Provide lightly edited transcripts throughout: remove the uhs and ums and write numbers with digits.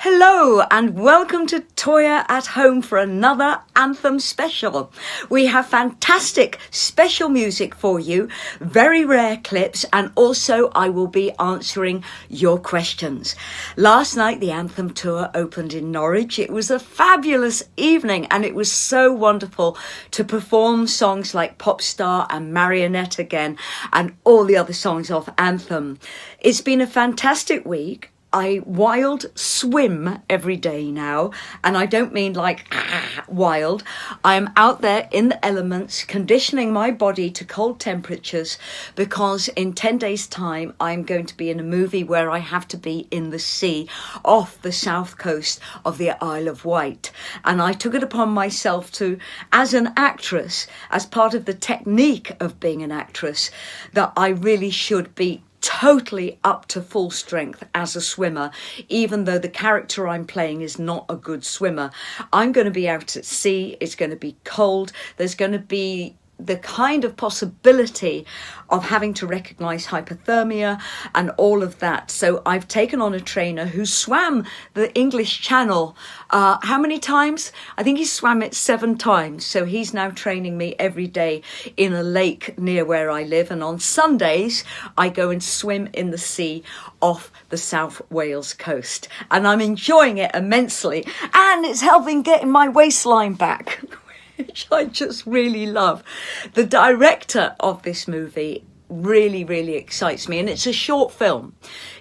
Hello and welcome to Toyah at Home for another Anthem special. We have fantastic special music for you, very rare clips, and also I will be answering your questions. Last night the Anthem tour opened in Norwich. It was a fabulous evening and it was so wonderful to perform songs like Pop Star and Marionette again and all the other songs off Anthem. It's been a fantastic week. I wild swim every day now, and I don't mean like wild. I'm out there in the elements, conditioning my body to cold temperatures, because in 10 days' time, I'm going to be in a movie where I have to be in the sea off the south coast of the Isle of Wight. And I took it upon myself to, as an actress, as part of the technique of being an actress, that I really should be totally up to full strength as a swimmer, even though the character I'm playing is not a good swimmer. I'm going to be out at sea, it's going to be cold, there's going to be the kind of possibility of having to recognise hypothermia and all of that. So I've taken on a trainer who swam the English Channel how many times? I think he swam it 7 times. So he's now training me every day in a lake near where I live. And on Sundays, I go and swim in the sea off the South Wales coast. And I'm enjoying it immensely. And it's helping getting my waistline back, which I just really love. The director of this movie really excites me, and it's a short film.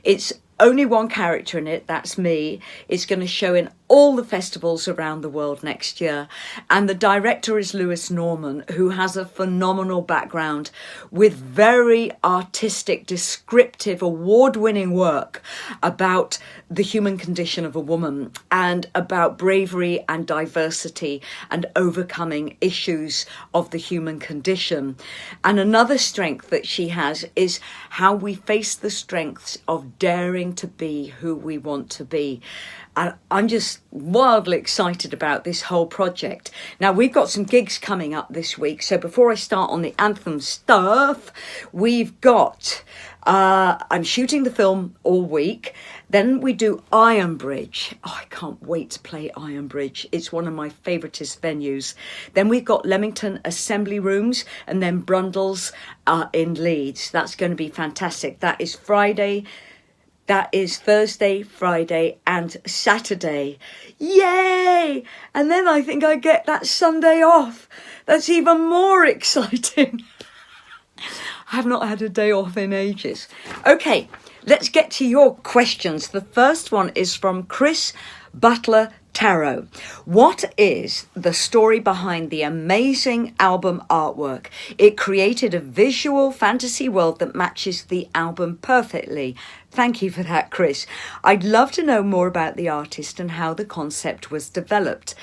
It's only one character in it, that's me. It's going to show in all the festivals around the world next year. And the director is Lewis Norman, who has a phenomenal background with very artistic, descriptive, award-winning work about the human condition of a woman and about bravery and diversity and overcoming issues of the human condition. And another strength that she has is how we face the strengths of daring to be who we want to be. And I'm just wildly excited about this whole project. Now, we've got some gigs coming up this week. So before I start on the Anthem stuff, we've got, I'm shooting the film all week. Then we do Iron Bridge. Oh, I can't wait to play Iron Bridge. It's one of my favouriteest venues. Then we've got Leamington Assembly Rooms and then Brundles in Leeds. That's going to be fantastic. That is Friday. That is Thursday, Friday and Saturday. Yay! And then I think I get that Sunday off. That's even more exciting. I have not had a day off in ages. Okay, let's get to your questions. The first one is from Chris Butler Tarot. What is the story behind the amazing album artwork? It created a visual fantasy world that matches the album perfectly. Thank you for that, Chris. I'd love to know more about the artist and how the concept was developed.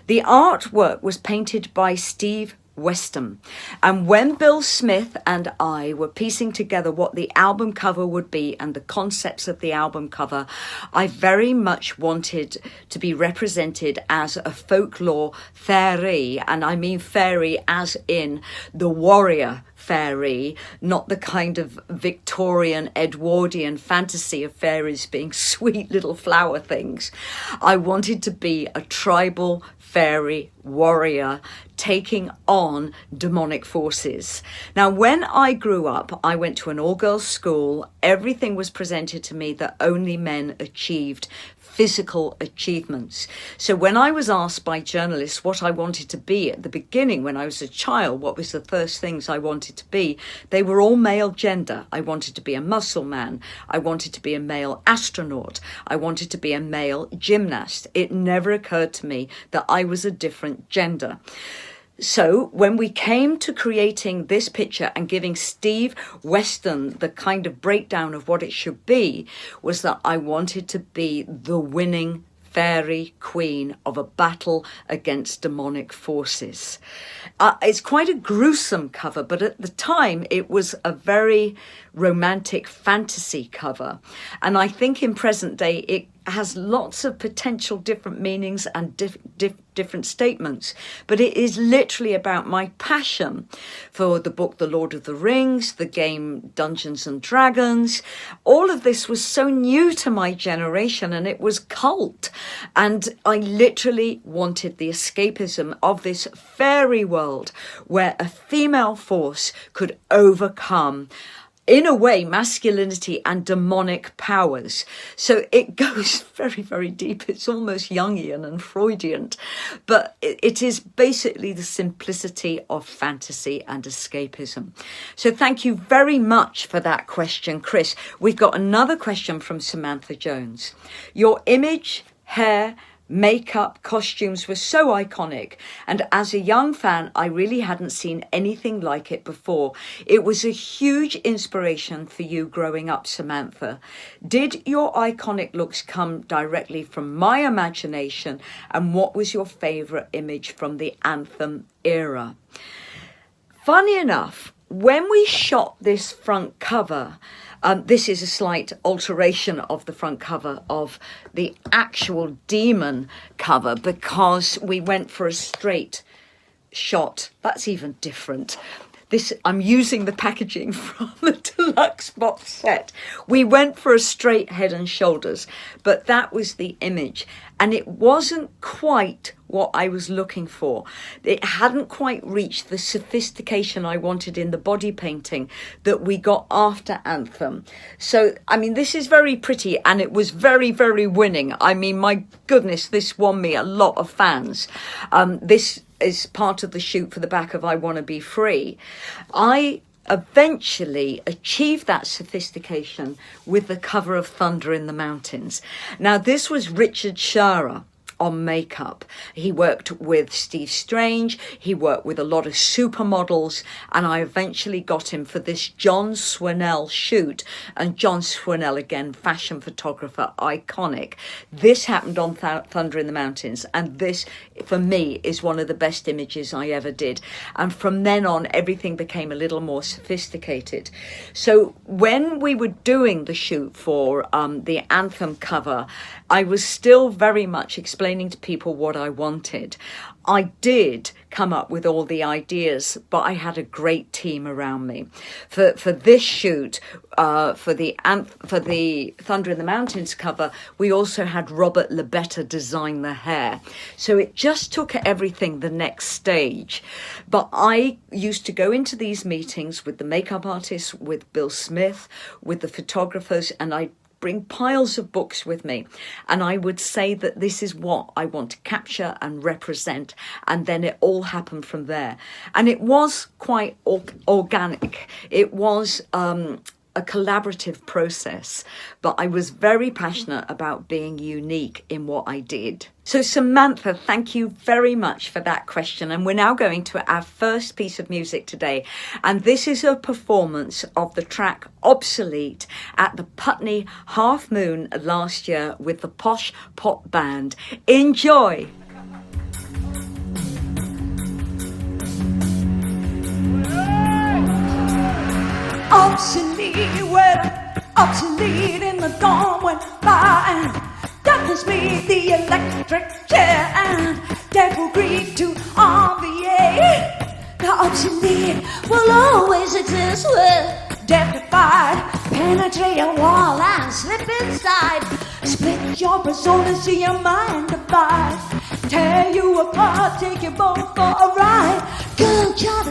The artwork was painted by Steve Weston. And when Bill Smith and I were piecing together what the album cover would be and the concepts of the album cover, I very much wanted to be represented as a folklore fairy, and I mean fairy as in the warrior fairy, not the kind of Victorian Edwardian fantasy of fairies being sweet little flower things. I wanted to be a tribal fairy warrior taking on demonic forces. Now, when I grew up, I went to an all-girls school. Everything was presented to me that only men achieved physical achievements. So when I was asked by journalists what I wanted to be at the beginning, when I was a child, what was the first things I wanted to be, they were all male gender. I wanted to be a muscle man. I wanted to be a male astronaut. I wanted to be a male gymnast. It never occurred to me that I was a different gender. So when we came to creating this picture and giving Steve Weston the kind of breakdown of what it should be, was that I wanted to be the winning fairy queen of a battle against demonic forces. It's quite a gruesome cover, but at the time it was a very romantic fantasy cover. And I think in present day it has lots of potential different meanings and different statements, but it is literally about my passion for the book The Lord of the Rings, the game Dungeons and Dragons. All of this was so new to my generation, and it was cult, and I literally wanted the escapism of this fairy world where a female force could overcome, in a way, masculinity and demonic powers. So it goes very, very deep. It's almost Jungian and Freudian, but it is basically the simplicity of fantasy and escapism. So thank you very much for that question, Chris. We've got another question from Samantha Jones. Your image, hair, makeup, costumes were so iconic, and as a young fan I really hadn't seen anything like it before. It was a huge inspiration for you growing up, Samantha. Did your iconic looks come directly from my imagination, and what was your favourite image from the Anthem era? Funny enough, when we shot this front cover, this is a slight alteration of the front cover of the actual Demon cover, because we went for a straight shot. That's even different. I'm using the packaging from the deluxe box set. We went for a straight head and shoulders, but that was the image. And it wasn't quite what I was looking for. It hadn't quite reached the sophistication I wanted in the body painting that we got after Anthem. So, I mean, this is very pretty, and it was very, very winning. I mean, my goodness, this won me a lot of fans. This is part of the shoot for the back of I Wanna Be Free. I eventually achieved that sophistication with the cover of Thunder in the Mountains. Now, this was Richard Shara on makeup. He worked with Steve Strange, he worked with a lot of supermodels, and I eventually got him for this John Swannell shoot. And John Swannell, again, fashion photographer, iconic. This happened on Thunder in the Mountains, and this, for me, is one of the best images I ever did. And from then on, everything became a little more sophisticated. So when we were doing the shoot for the Anthem cover, I was still very much explaining to people what I wanted. I did come up with all the ideas, but I had a great team around me. For this shoot, for the Thunder in the Mountains cover, we also had Robert Lebetta design the hair. So it just took everything the next stage. But I used to go into these meetings with the makeup artists, with Bill Smith, with the photographers, and I bring piles of books with me, and I would say that this is what I want to capture and represent, and then it all happened from there. And it was quite organic. It was a collaborative process, but I was very passionate about being unique in what I did. So Samantha, thank you very much for that question. And we're now going to our first piece of music today. And this is a performance of the track Obsolete at the Putney Half Moon last year with the Posh Pop Band. Enjoy. Obsolete, well, obsolete in the dawn went by, and darkness made the electric chair, and death agreed to RVA. The obsolete will always exist with death defied. Penetrate a wall and slip inside. Split your persona, see your mind divide. Tear you apart, take you both for a ride. Girl child,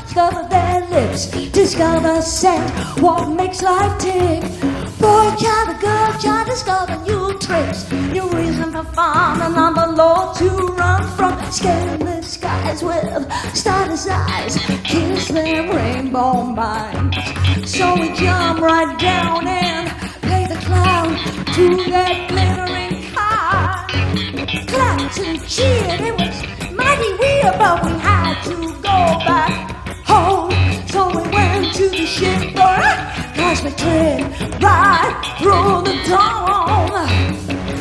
discover their lips, discover scent, what makes life tick. Boy child, girl child, discover new tricks, new reason for fun, another law to run from. Scaleless skies with starless eyes, kiss their rainbow minds. So we jump right down and play the clown to that glittering high. Clapped and cheered, it was mighty weird, but we had to go back home. So we went to the ship for a cosmic trip right through the dawn.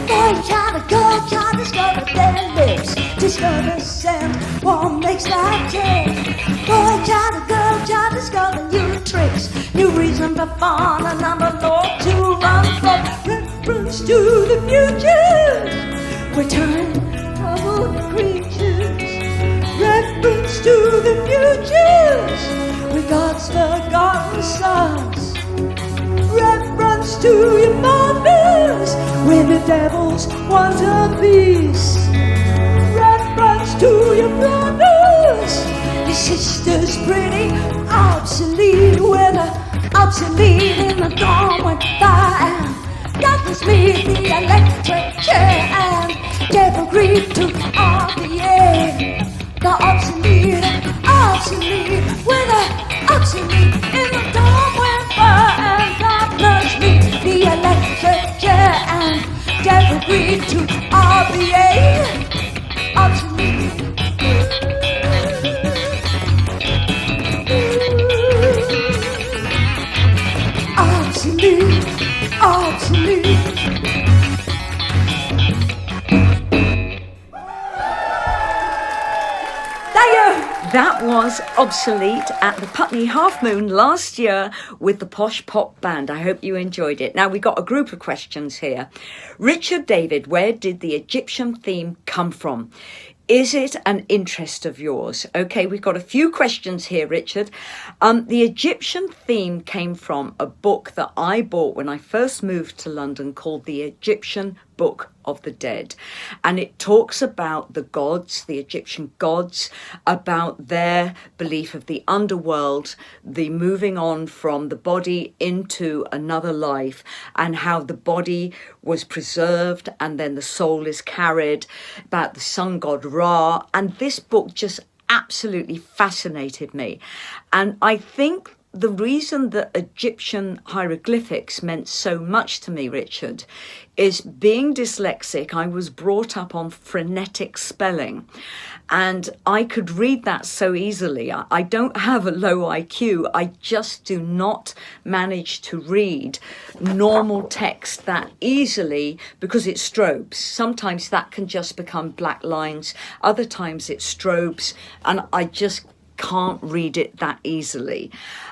Boy child, girl child, discover their lips, discover scent, what makes life tick. Boy child, girl child, discover new tricks, new reason for fun, another law to run from. Reference to the futures, return troubled creatures. Reference to the futures, with God's forgotten sons. Reference to your mothers, when the devils want a piece. Reference to your brothers, your sisters pretty obsolete. When obsolete in the dawn went by, and God was me the electric chair, and devil agreed to RBA. The obsolete, obsolete, when obsolete in the dawn went by, and God was me the electric chair, and devil agreed to RBA. Obsolete. Obsolete, obsolete. That was Obsolete at the Putney Half Moon last year with the Posh Pop Band. I hope you enjoyed it. Now, we got a group of questions here. Richard David, where did the Egyptian theme come from? Is it an interest of yours? Okay, we've got a few questions here, Richard. The Egyptian theme came from a book that I bought when I first moved to London called The Egyptian Book of the Dead. And it talks about the gods, the Egyptian gods, about their belief of the underworld, the moving on from the body into another life, and how the body was preserved and then the soul is carried, about the sun god Ra. And this book just absolutely fascinated me. And I think the reason that Egyptian hieroglyphics meant so much to me, Richard, is being dyslexic, I was brought up on phonetic spelling, and I could read that so easily. I don't have a low IQ. I just do not manage to read normal text that easily because it strobes. Sometimes that can just become black lines. Other times it strobes, and I just can't read it that easily.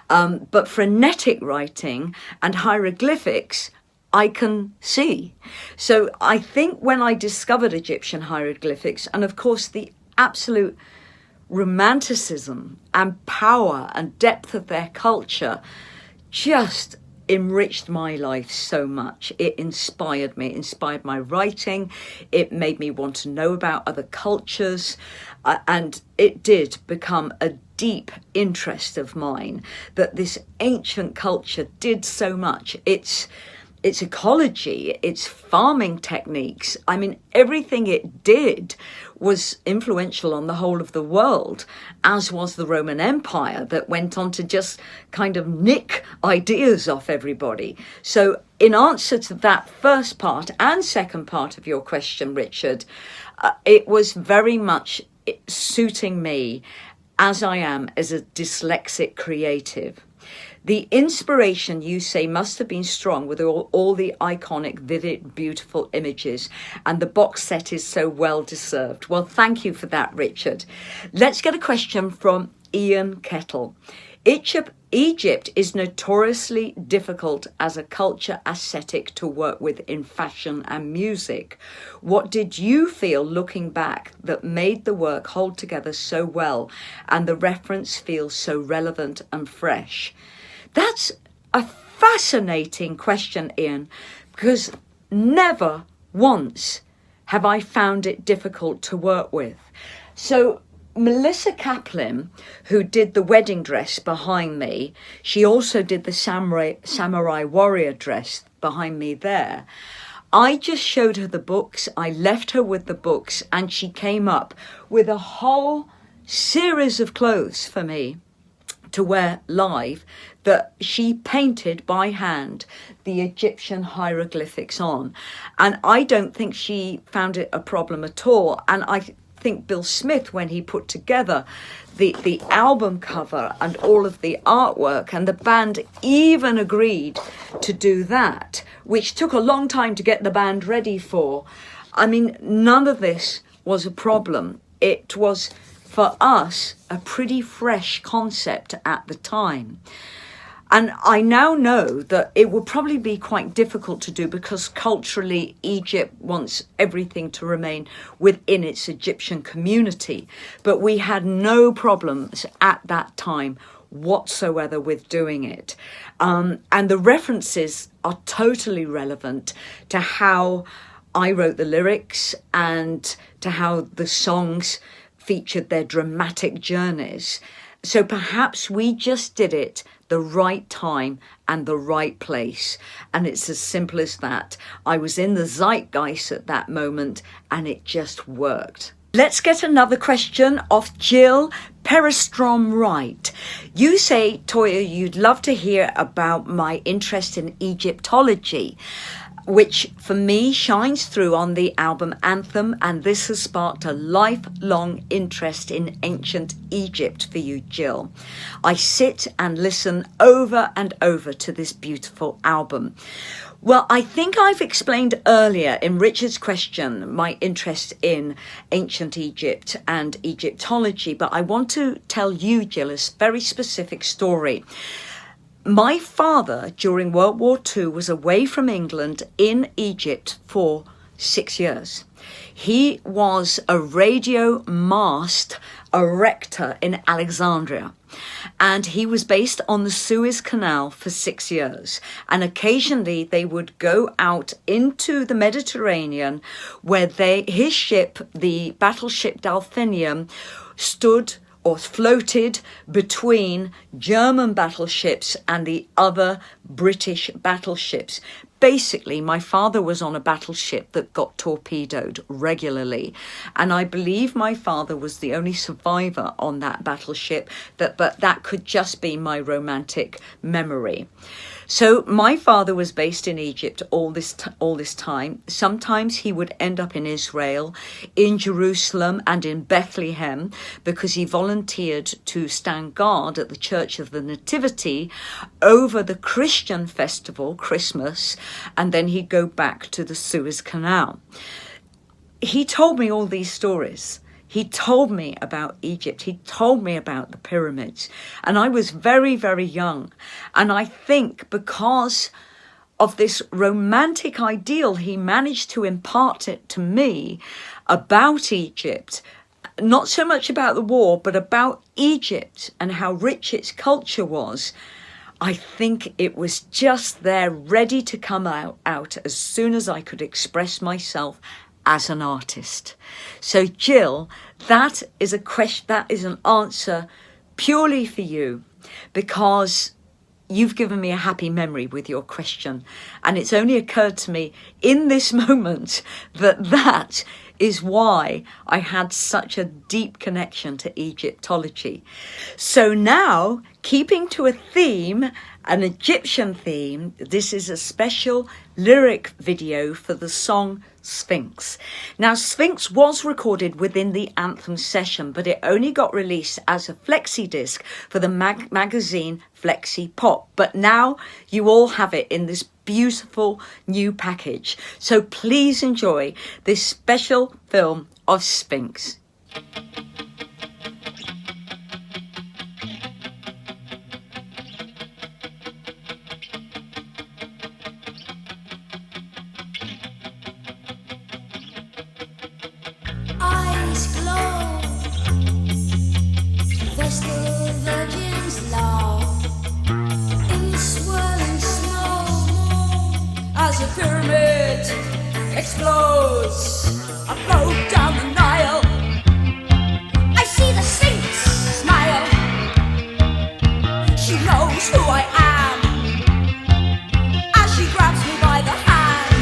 But phonetic writing and hieroglyphics, I can see. So I think when I discovered Egyptian hieroglyphics, and of course the absolute romanticism and power and depth of their culture just enriched my life so much. It inspired me, it inspired my writing. It made me want to know about other cultures. And it did become a deep interest of mine that this ancient culture did so much. Its ecology, its farming techniques, I mean, everything it did was influential on the whole of the world, as was the Roman Empire that went on to just kind of nick ideas off everybody. So in answer to that first part and second part of your question, Richard, it was very much suiting me as I am as a dyslexic creative. The inspiration, you say, must have been strong with all the iconic, vivid, beautiful images, and the box set is so well deserved. Well, thank you for that, Richard. Let's get a question from Ian Kettle. Egypt is notoriously difficult as a culture aesthetic to work with in fashion and music. What did you feel looking back that made the work hold together so well and the reference feel so relevant and fresh? That's a fascinating question, Ian, because never once have I found it difficult to work with. So Melissa Kaplan, who did the wedding dress behind me, she also did the samurai warrior dress behind me there. I just showed her the books, I left her with the books, and she came up with a whole series of clothes for me to wear live that she painted by hand the Egyptian hieroglyphics on. And I don't think she found it a problem at all. And I think Bill Smith, when he put together the album cover and all of the artwork, and the band even agreed to do that, which took a long time to get the band ready for. I mean, none of this was a problem. It was, for us, a pretty fresh concept at the time. And I now know that it would probably be quite difficult to do because culturally Egypt wants everything to remain within its Egyptian community. But we had no problems at that time whatsoever with doing it. And the references are totally relevant to how I wrote the lyrics and to how the songs featured their dramatic journeys. So perhaps we just did it the right time and the right place. And it's as simple as that. I was in the zeitgeist at that moment and it just worked. Let's get another question off Jill Peristrom Wright. You say, Toyah, you'd love to hear about my interest in Egyptology, which for me shines through on the album Anthem, and this has sparked a lifelong interest in ancient Egypt for you, Jill. I sit and listen over and over to this beautiful album. Well, I think I've explained earlier in Richard's question my interest in ancient Egypt and Egyptology, but I want to tell you, Jill, a very specific story. My father, during World War II, was away from England in Egypt for 6 years. He was a radio mast erector in Alexandria, and he was based on the Suez Canal for 6 years. And occasionally they would go out into the Mediterranean where his ship, the battleship Delphinium, stood or floated between German battleships and the other British battleships. Basically, my father was on a battleship that got torpedoed regularly, and I believe my father was the only survivor on that battleship, but that could just be my romantic memory. So my father was based in Egypt all this time. Sometimes he would end up in Israel, in Jerusalem and in Bethlehem, because he volunteered to stand guard at the Church of the Nativity over the Christian festival, Christmas, and then he'd go back to the Suez Canal. He told me all these stories. He told me about Egypt. He told me about the pyramids. And I was very, very young. And I think because of this romantic ideal, he managed to impart it to me about Egypt. Not so much about the war, but about Egypt and how rich its culture was. I think it was just there, ready to come out as soon as I could express myself as an artist. So Jill, that is a question, that is an answer purely for you, because you've given me a happy memory with your question, and it's only occurred to me in this moment that is why I had such a deep connection to Egyptology. So now, keeping to a theme, an Egyptian theme, this is a special lyric video for the song Sphinx. Now, Sphinx was recorded within the Anthem session, but it only got released as a flexi disc for the magazine Flexi Pop. But now you all have it in this beautiful new package. So please enjoy this special film of Sphinx. Eyes glow, vestal virgin's love, in swirling snow, as a pyramid explodes. I float down the Nile, I see the Sphinx smile. She knows who I am, as she grabs me by the hand.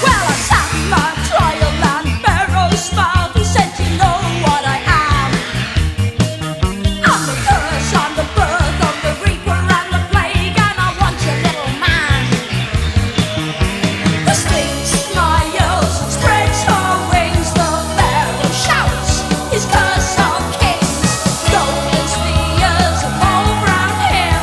Well, I sat in my trial land, Pharaoh smiled, he said, you know what I am. I'm the curse, I'm the birth of the reaper and the plague, and I want your little man. The Sphinx smiles and spreads her wings, the Pharaoh shouts his curse on kings. Golden spheres revolve round him,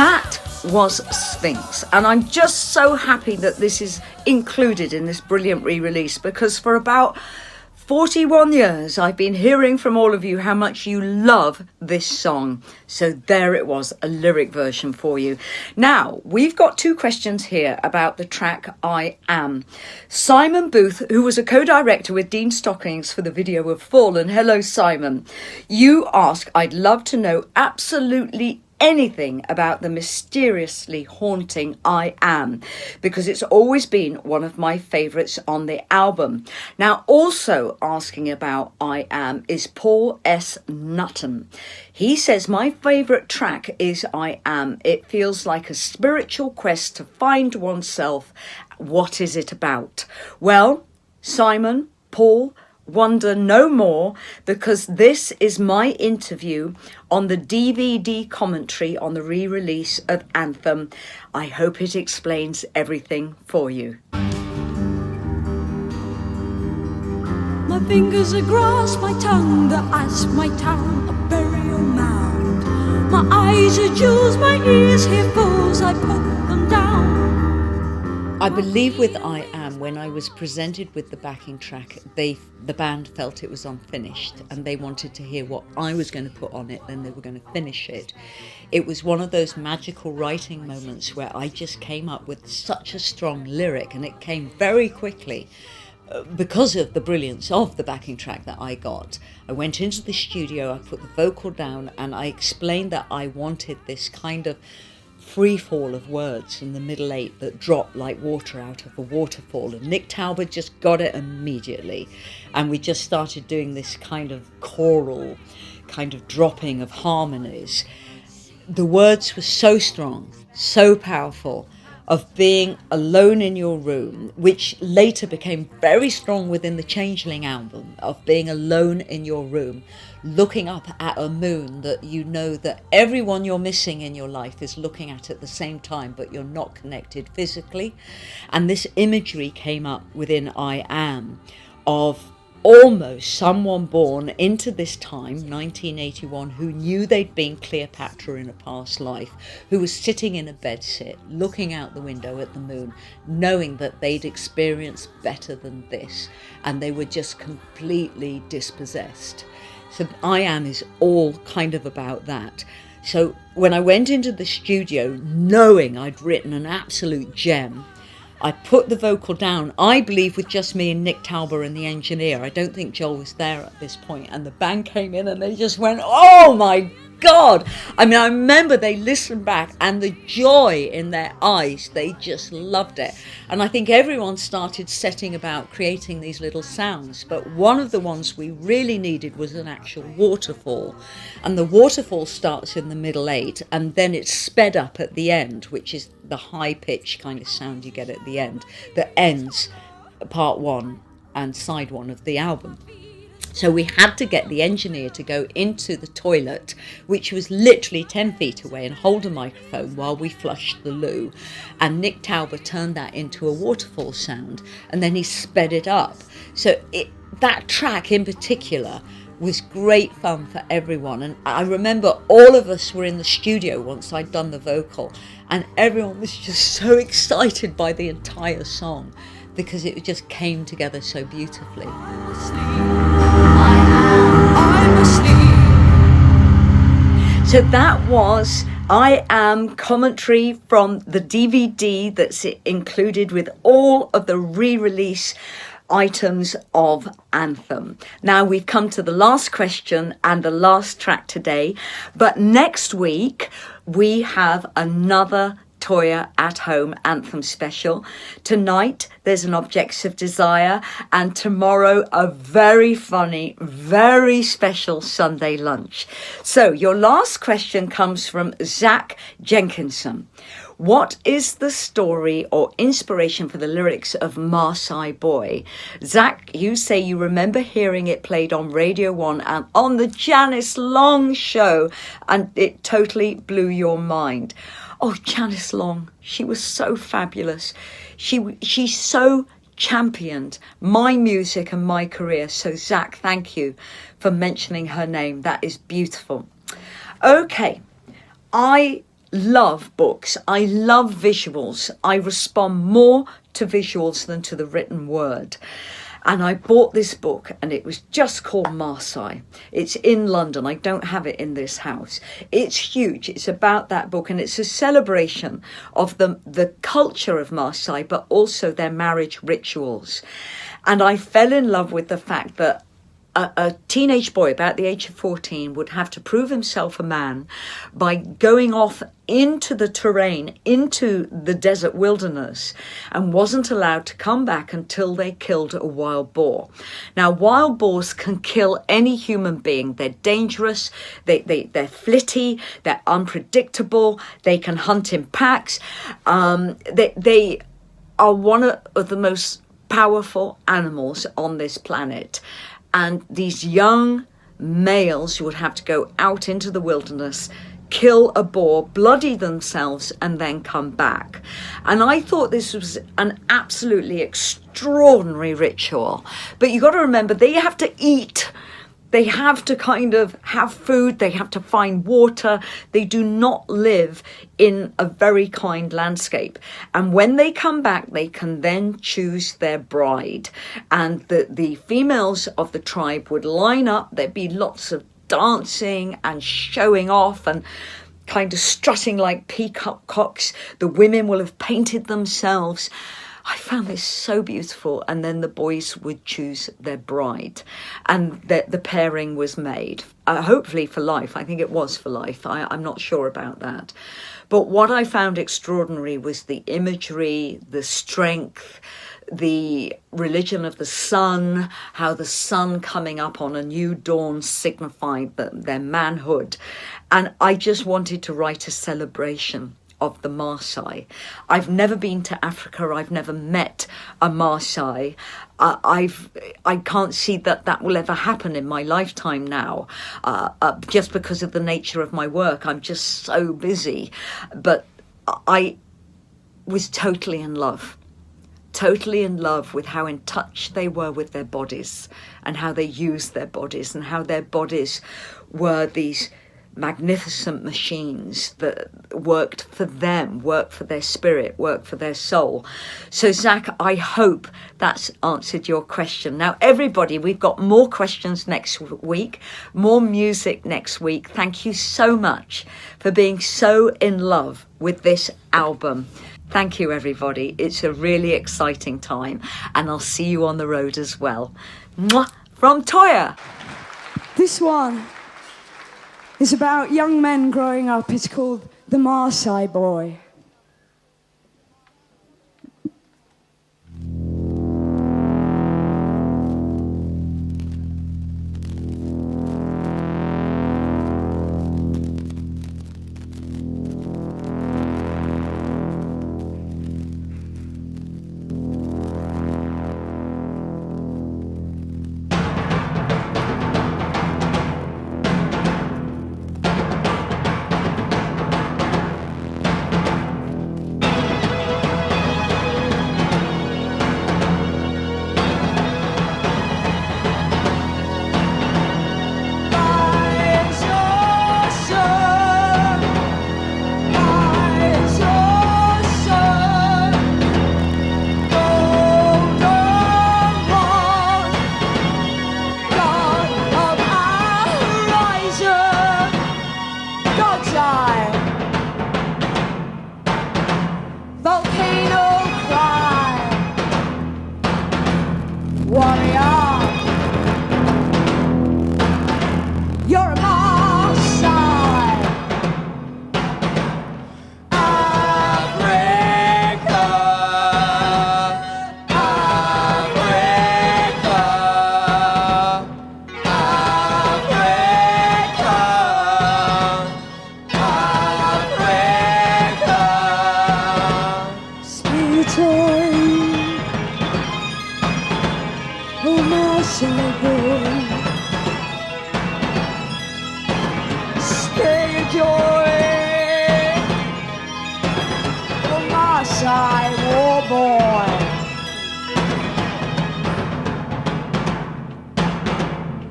That was Sphinx, and I'm just so happy that this is included in this brilliant re-release, because for about 41 years I've been hearing from all of you how much you love this song. So there it was, a lyric version for you. Now, we've got two questions here about the track I Am. Simon Booth, who was a co-director with Dean Stockings for the video of Fallen. Hello, Simon. You ask, I'd love to know absolutely anything about the mysteriously haunting I Am, because it's always been one of my favourites on the album. Now, also asking about I Am is Paul S. Nutton. He says, my favourite track is I Am. It feels like a spiritual quest to find oneself. What is it about? Well, Simon, Paul, wonder no more, because this is my interview on the DVD commentary on the re-release of Anthem. I hope it explains everything for you. My fingers are grass, my tongue the ass, my town a burial mound. My eyes are jewels, my ears hear fools, I put them down. I believe with I Am, when I was presented with the backing track, the band felt it was unfinished and they wanted to hear what I was going to put on it, then they were going to finish it. It was one of those magical writing moments where I just came up with such a strong lyric, and it came very quickly because of the brilliance of the backing track that I got. I went into the studio, I put the vocal down, and I explained that I wanted this kind of free fall of words in the middle eight that dropped like water out of a waterfall, and Nick Talbot just got it immediately, and we just started doing this kind of choral kind of dropping of harmonies. The words were so strong, so powerful, of being alone in your room, which later became very strong within the Changeling album, of being alone in your room, looking up at a moon that you know that everyone you're missing in your life is looking at the same time, but you're not connected physically. And this imagery came up within I Am of almost someone born into this time, 1981, who knew they'd been Cleopatra in a past life, who was sitting in a bedsit, looking out the window at the moon, knowing that they'd experienced better than this, and they were just completely dispossessed. So I Am is all kind of about that. So when I went into the studio, knowing I'd written an absolute gem, I put the vocal down, I believe with just me and Nick Talbot and the engineer. I don't think Joel was there at this point, and the band came in and they just went, oh my God. I mean, I remember they listened back and the joy in their eyes, they just loved it. And I think everyone started setting about creating these little sounds, but one of the ones we really needed was an actual waterfall. And the waterfall starts in the middle eight, and then it's sped up at the end, which is the high pitch kind of sound you get at the end that ends part one and side one of the album. So we had to get the engineer to go into the toilet, which was literally 10 feet away, and hold a microphone while we flushed the loo. And Nick Talbot turned that into a waterfall sound, and then he sped it up. So that track in particular was great fun for everyone. And I remember all of us were in the studio once I'd done the vocal, and everyone was just so excited by the entire song because it just came together so beautifully. So that was I Am commentary from the DVD that's included with all of the re-release items of Anthem. Now we've come to the last question and the last track today, but next week we have another Toyah at Home Anthem special. Tonight there's an Objects of Desire, and tomorrow a very funny, very special Sunday lunch. So your last question comes from Zach Jenkinson. What is the story or inspiration for the lyrics of Maasai Boy? Zach, you say you remember hearing it played on Radio 1 and on the Janice Long show, and it totally blew your mind. Oh, Janice Long, she was so fabulous. She so championed my music and my career. So Zach, thank you for mentioning her name. That is beautiful. Okay, I love books. I love visuals. I respond more to visuals than to the written word. And I bought this book, and it was just called Maasai. It's in London. I don't have it in this house. It's huge. It's about that book, and it's a celebration of the culture of Maasai, but also their marriage rituals. And I fell in love with the fact that a teenage boy about the age of 14 would have to prove himself a man by going off into the terrain, into the desert wilderness, and wasn't allowed to come back until they killed a wild boar. Now, wild boars can kill any human being. They're dangerous, they're flitty, they're unpredictable, they can hunt in packs. They are one of the most powerful animals on this planet. And these young males would have to go out into the wilderness, kill a boar, bloody themselves, and then come back. And I thought this was an absolutely extraordinary ritual. But you got to remember, they have to eat. They have to kind of have food. They have to find water. They do not live in a very kind landscape. And when they come back, they can then choose their bride. And the females of the tribe would line up. There'd be lots of dancing and showing off and kind of strutting like peacocks. The women will have painted themselves. I found this so beautiful. And then the boys would choose their bride, and the pairing was made, hopefully for life. I think it was for life. I'm not sure about that. But what I found extraordinary was the imagery, the strength, the religion of the sun, how the sun coming up on a new dawn signified their manhood. And I just wanted to write a celebration of the Maasai. I've never been to Africa. I've never met a Maasai. I can't see that will ever happen in my lifetime now, just because of the nature of my work. I'm just so busy. But I was totally in love with how in touch they were with their bodies, and how they used their bodies, and how their bodies were these magnificent machines that worked for them, worked for their spirit, worked for their soul. So Zach, I hope that's answered your question. Now everybody, we've got more questions next week, more music next week. Thank you so much for being so in love with this album. Thank you everybody. It's a really exciting time, and I'll see you on the road as well. Mwah! From Toyah. This one is about young men growing up. It's called The Maasai Boy.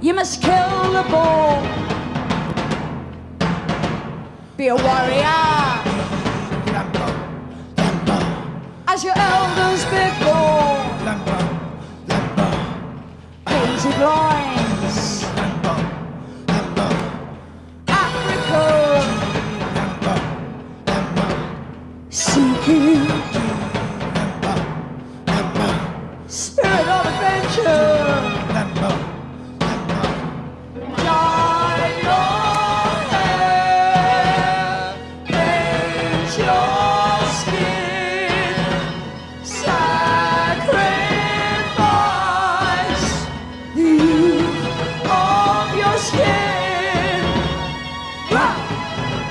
You must kill the bull, be a warrior. as your elders before. Hazy blinds, Africa, seeking spirit of adventure. Dye your hair, paint your skin, sacrifice the youth of your skin. Run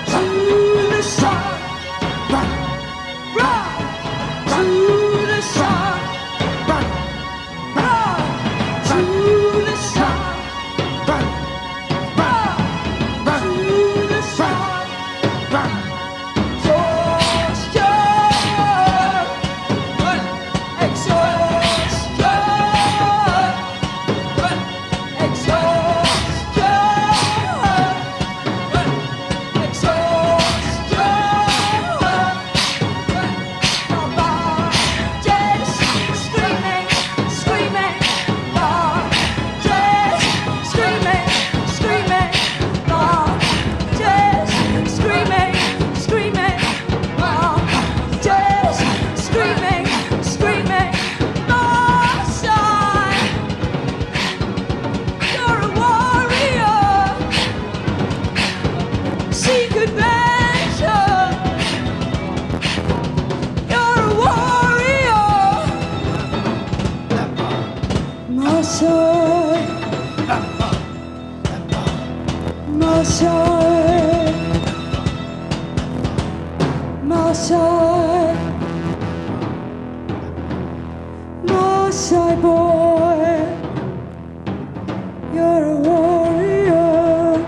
to the sun, run to the sun, run to the sun, run to the sun. Maasai Boy, you're a warrior.